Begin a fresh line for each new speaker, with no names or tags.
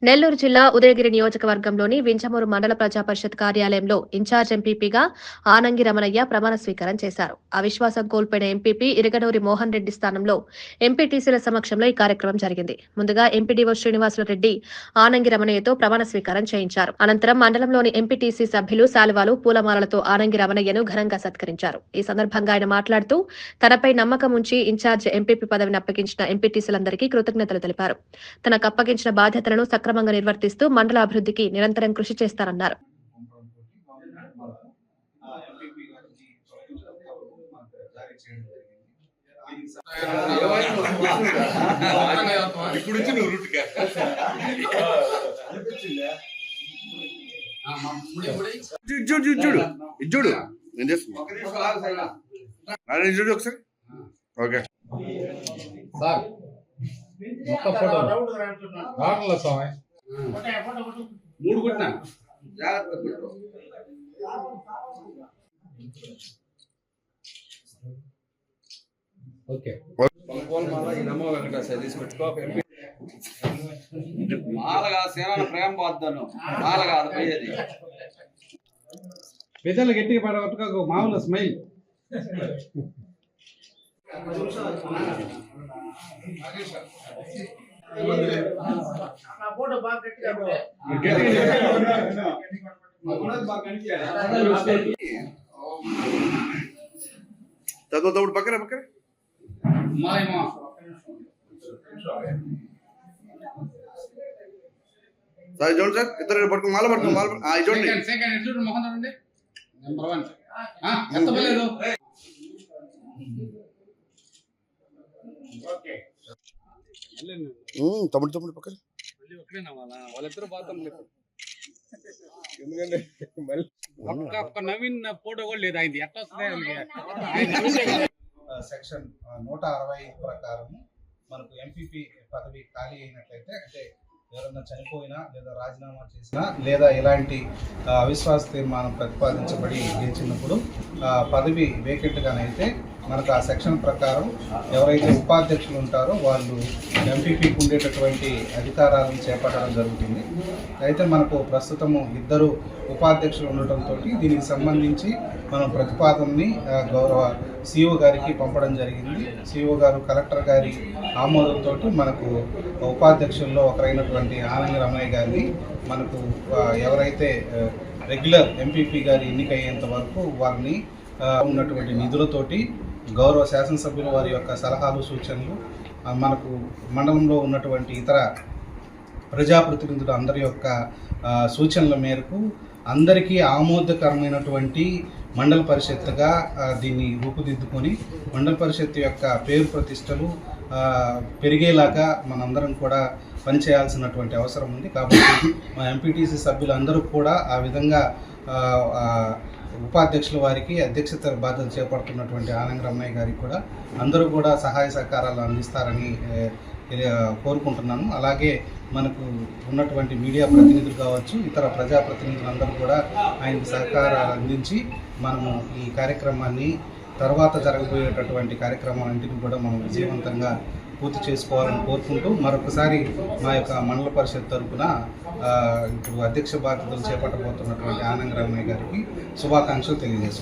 నెల్లూరు జిల్లా ఉదయగిరి నియోజకవర్గంలోని వింజమూరు మండల ప్రజా పరిషత్ కార్యాలయంలో ఇన్ఛార్జ్ ఎంపీపీగా ఆనంగి రమణయ్య ప్రమాణ స్వీకారం చేశారు. అవిశ్వాసం కోల్పోయిన ఎంపీపీ ఇరగడూరి మోహన్ రెడ్డి స్థానంలో ఎంపీటీసీల సమక్షంలో ఈ కార్యక్రమం జరిగింది. ముందుగా ఎంపీడీఓ శ్రీనివాసులరెడ్డి ఆనంగి రమణయ్యతో ప్రమాణ స్వీకారం చేయించారు. అనంతరం మండలంలోని ఎంపీటీసీ సభ్యులు శాలువాలు పూలమాలలతో ఆనంగి రమణయ్యను ఘనంగా సత్కరించారు. ఈ సందర్భంగా ఆయన మాట్లాడుతూ తనపై నమ్మకం ఉంచి ఇన్ఛార్జ్ ఎంపీపీ పదవిని అప్పగించిన ఎంపీటీసీలందరికీ కృతజ్ఞతలు తెలిపారు. తనకు అప్పగించిన బాధ్యతలను సక్రమంగా నిర్వర్తిస్తూ మండల అభివృద్ధికి నిరంతరం కృషి చేస్తారన్నారు.
చూడు ఒకసారి ఓకే
సార్ మొత్తం ఫోటో రావట్లేదు స్వామి మూడు కొట్టినా ఓకే
మాలగా సేన ప్రేమ పోద్దాను మాలగా అది పోయేది
పెద్దలు గట్టిగా పడగొట్టుకో మామూలు స్మైల్
తప్పుడు పక్కన పక్కన సార్ చూడండి సార్ ఇద్దరు పట్టుకుని మాల పట్టుకుని చూడండి
మోహన్ రెడ్డి నెంబర్ 1 ఎంత పర్లేదు
తమ్ముడు పక్కన
వాళ్ళిద్దరు బాత్రూమ్ ఎందుకంటే ఒక్క నవీన్ ఫోటో కూడా లేదు అయింది ఎట్లా వస్తుంది
సెక్షన్ 165 ప్రకారం మనకు ఎంపీపీ పదవి ఖాళీ అయినట్లయితే అంటే ఎవరన్నా చనిపోయినా లేదా రాజీనామా చేసినా లేదా ఇలాంటి అవిశ్వాస తీర్మానం ప్రతిపాదించబడి గెలిచినప్పుడు పదవి వేకెంట్గానైతే మనకు ఆ సెక్షన్ ప్రకారం ఎవరైతే ఉపాధ్యక్షులు ఉంటారో వాళ్ళు ఎంపీపీకి ఉండేటటువంటి అధికారాలను చేపట్టడం జరుగుతుంది. అయితే మనకు ప్రస్తుతము ఇద్దరు ఉపాధ్యక్షులు ఉండటంతో దీనికి సంబంధించి మనం ప్రతిపాదనని గౌరవ సిఇఓ గారికి పంపడం జరిగింది. సిఇఓ గారు కలెక్టర్ గారి ఆమోదంతో మనకు ఉపాధ్యక్షుల్లో ఒకరైనటువంటి ఆనంగి రమణయ్య గారిని మనకు ఎవరైతే రెగ్యులర్ ఎంపీపీ గారి ఎన్నికయ్యేంత వరకు వారిని ఉన్నటువంటి నిధులతోటి గౌరవ శాసనసభ్యుల వారి యొక్క సలహాలు సూచనలు మనకు మండలంలో ఉన్నటువంటి ఇతర ప్రజాప్రతినిధులు అందరి యొక్క సూచనల మేరకు అందరికీ ఆమోదకరమైనటువంటి మండల పరిషత్తుగా దీన్ని రూపుదిద్దుకొని మండల పరిషత్ యొక్క పేరు ప్రతిష్టలు పెరిగేలాగా మనందరం కూడా పనిచేయాల్సినటువంటి అవసరం ఉంది. కాబట్టి మా ఎంపీటీసీ సభ్యులందరూ కూడా ఆ విధంగా ఉపాధ్యక్షుల వారికి అధ్యక్షత బాధ్యత చేపడుతున్నటువంటి ఆనంగి రమణయ్య గారికి కూడా అందరూ కూడా సహాయ సహకారాలు అందిస్తారని కోరుకుంటున్నాను. అలాగే మనకు ఉన్నటువంటి మీడియా ప్రతినిధులు కావచ్చు, ఇతర ప్రజాప్రతినిధులందరూ కూడా ఆయనకు సహకారాలు అందించి మనము ఈ కార్యక్రమాన్ని తర్వాత జరగబోయేటటువంటి కార్యక్రమాలన్నింటినీ కూడా మనం విజయవంతంగా పూర్తి చేసుకోవాలని కోరుకుంటూ మరొకసారి మా యొక్క మండల పరిషత్ తరఫున ఇప్పుడు అధ్యక్ష బాధ్యతలు చేపట్టబోతున్నటువంటి ఆనంగి రమణయ్య గారికి శుభాకాంక్షలు తెలియజేస్తున్నాను.